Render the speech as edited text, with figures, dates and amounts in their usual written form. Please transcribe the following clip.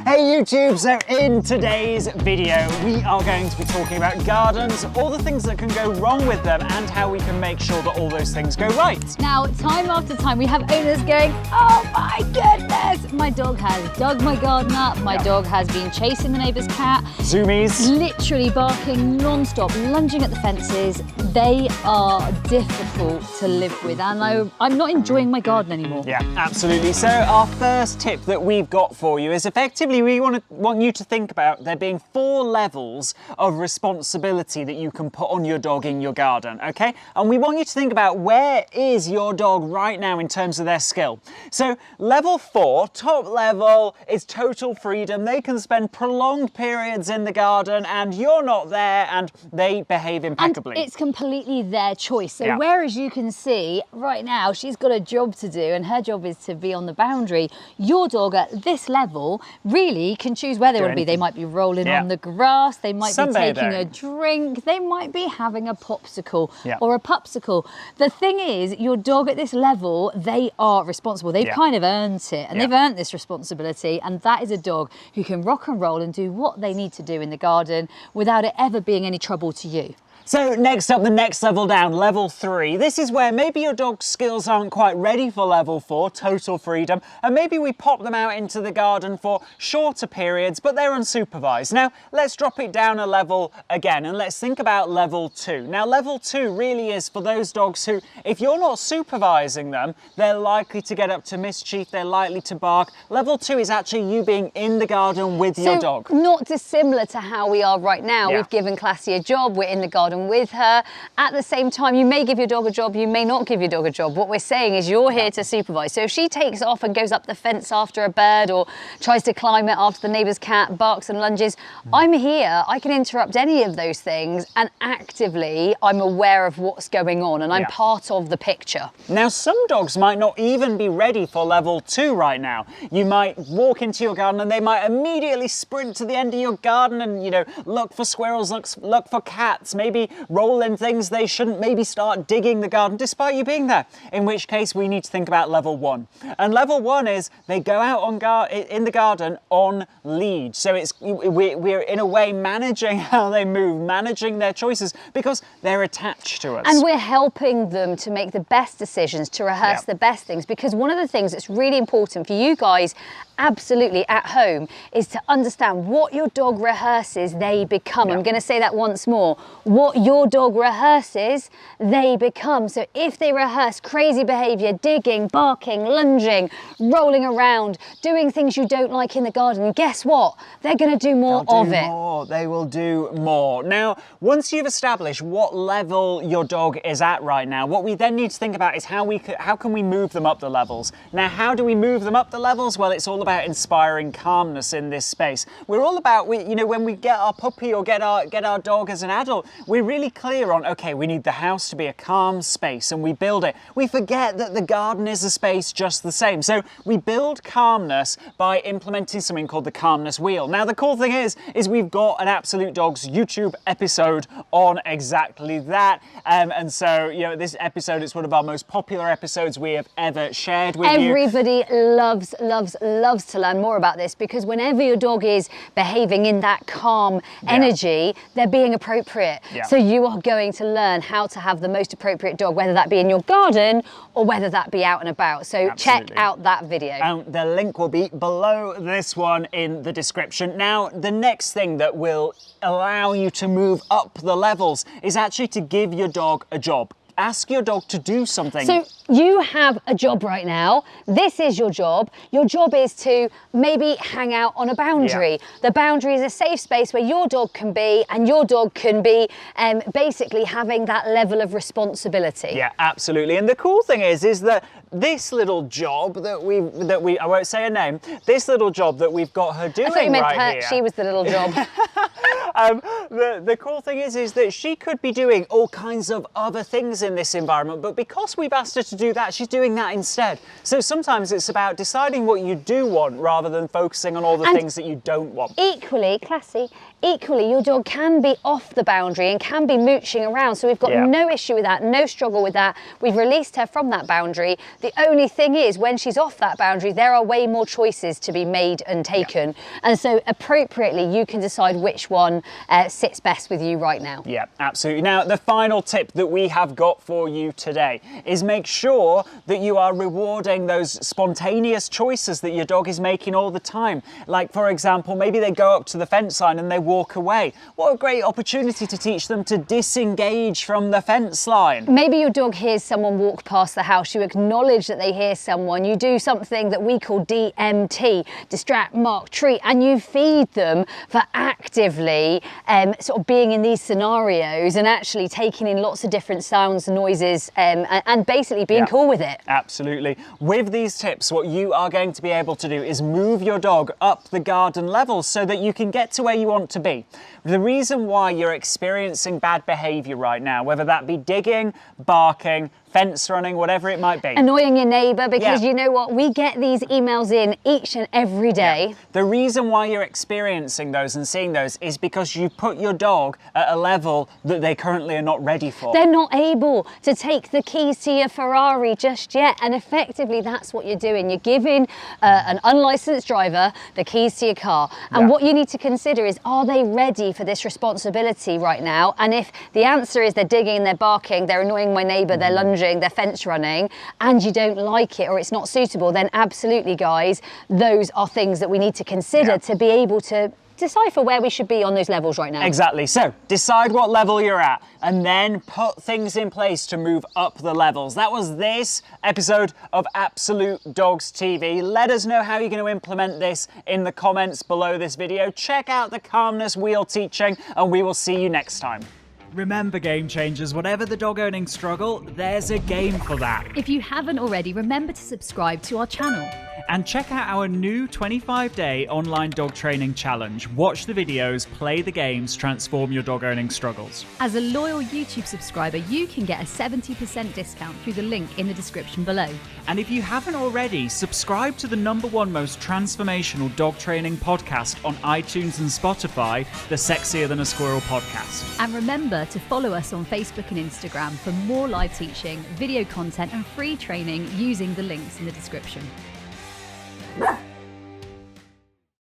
Hey YouTube, so in today's video we are going to be talking about gardens, all the things that can go wrong with them and how we can make sure that all those things go right. Now, time after time we have owners going, oh my goodness, my dog has dug my garden up, my dog has been chasing the neighbour's cat. Zoomies. Literally barking non-stop, lunging at the fences. They are difficult to live with and I'm not enjoying my garden anymore. Yeah, absolutely. So our first tip that we've got for you is effectively we want you to think about there being 4 levels of responsibility that you can put on your dog in your garden, okay? And we want you to think about where is your dog right now in terms of their skill. So level 4, top level, is total freedom. They can spend prolonged periods in the garden and you're not there and they behave impeccably. And it's completely their choice. So yeah. Whereas you can see right now she's got a job to do and her job is to be on the boundary, your dog at this level really can choose where they want to be. They might be rolling on the grass, they might be taking a drink, they might be having a popsicle or a pupsicle. The thing is, your dog at this level, they are responsible. They've kind of earned it and they've earned this responsibility, and that is a dog who can rock and roll and do what they need to do in the garden without it ever being any trouble to you. So next up, the next level down, level 3. This is where maybe your dog's skills aren't quite ready for level 4, total freedom, and maybe we pop them out into the garden for shorter periods, but they're unsupervised. Now, let's drop it down a level again, and let's think about level 2. Now, level 2 really is for those dogs who, if you're not supervising them, they're likely to get up to mischief, they're likely to bark. Level 2 is actually you being in the garden with your dog. Not dissimilar to how we are right now. We've given Classy a job, we're in the garden with her. At the same time, you may give your dog a job, you may not give your dog a job. What we're saying is you're here to supervise. So if she takes off and goes up the fence after a bird or tries to climb it after the neighbour's cat, barks and lunges, I'm here, I can interrupt any of those things, and actively I'm aware of what's going on and I'm part of the picture. Now, some dogs might not even be ready for level 2 right now. You might walk into your garden and they might immediately sprint to the end of your garden and, you know, look for squirrels, look for cats, maybe roll in things they shouldn't, maybe start digging the garden despite you being there, in which case we need to think about level 1. And level 1 is they go out in the garden on lead. So it's we're in a way managing how they move, managing their choices because they're attached to us. And we're helping them to make the best decisions, to rehearse the best things, because one of the things that's really important for you guys absolutely at home is to understand what your dog rehearses, they become. I'm going to say that once more. What your dog rehearses, they become. So if they rehearse crazy behaviour, digging, barking, lunging, rolling around, doing things you don't like in the garden, guess what? They're going to do more of it. They will do more. Now, once you've established what level your dog is at right now, what we then need to think about is how can we move them up the levels. Now, how do we move them up the levels? Well, it's all about inspiring calmness in this space. We're all about, you know, when we get our puppy or get our dog as an adult, we're really clear on, okay, we need the house to be a calm space and we build it. We forget that the garden is a space just the same. So we build calmness by implementing something called the calmness wheel. Now, the cool thing is we've got an Absolute Dogs YouTube episode on exactly that. And so, you know, this episode is one of our most popular episodes we have ever shared with you. Everybody loves to learn more about this, because whenever your dog is behaving in that calm energy, they're being appropriate. So you are going to learn how to have the most appropriate dog, whether that be in your garden or whether that be out and about. So check out that video. The link will be below this one in the description. Now, the next thing that will allow you to move up the levels is actually to give your dog a job. Ask your dog to do something. So you have a job right now. This is your job. Your job is to maybe hang out on a boundary. The boundary is a safe space where your dog can be, and your dog can be basically having that level of responsibility. Yeah, absolutely. And the cool thing is that this little job that we I won't say her name, this little job that we've got her doing I thought you meant right her, here. she was the little job. The cool thing is that she could be doing all kinds of other things in this environment, but because we've asked her to do that, she's doing that instead. So sometimes it's about deciding what you do want rather than focusing on all the things that you don't want. Equally, Classy, Equally, your dog can be off the boundary and can be mooching around. So we've got no issue with that, no struggle with that. We've released her from that boundary. The only thing is, when she's off that boundary, there are way more choices to be made and taken. And so appropriately, you can decide which one sits best with you right now. Yeah, absolutely. Now, the final tip that we have got for you today is make sure that you are rewarding those spontaneous choices that your dog is making all the time. Like, for example, maybe they go up to the fence line and they walk away. What a great opportunity to teach them to disengage from the fence line. Maybe your dog hears someone walk past the house. You acknowledge that they hear someone. You do something that we call DMT, distract, mark, treat, and you feed them for actively sort of being in these scenarios and actually taking in lots of different sounds, noises, and basically being cool with it. Absolutely. With these tips, what you are going to be able to do is move your dog up the garden levels so that you can get to where you want to be. The reason why you're experiencing bad behaviour right now, whether that be digging, barking, fence running, whatever it might be. Annoying your neighbour, because you know what? We get these emails in each and every day. The reason why you're experiencing those and seeing those is because you put your dog at a level that they currently are not ready for. They're not able to take the keys to your Ferrari just yet. And effectively, that's what you're doing. You're giving an unlicensed driver the keys to your car. And what you need to consider is, are they ready for this responsibility right now? And if the answer is they're digging, they're barking, they're annoying my neighbour, they're lunging, they're fence running, and you don't like it or it's not suitable, then absolutely, guys, those are things that we need to consider to be able to decipher where we should be on those levels right now. Exactly. So decide what level you're at and then put things in place to move up the levels. That was this episode of Absolute Dogs TV. Let us know how you're going to implement this in the comments below this video. Check out the calmness wheel teaching, and we will see you next time. Remember, game changers, whatever the dog owning struggle, there's a game for that. If you haven't already, remember to subscribe to our channel. And check out our new 25-day online dog training challenge. Watch the videos, play the games, transform your dog owning struggles. As a loyal YouTube subscriber, you can get a 70% discount through the link in the description below. And if you haven't already, subscribe to the #1 most transformational dog training podcast on iTunes and Spotify, the Sexier Than a Squirrel podcast. And remember to follow us on Facebook and Instagram for more live teaching, video content, and free training using the links in the description.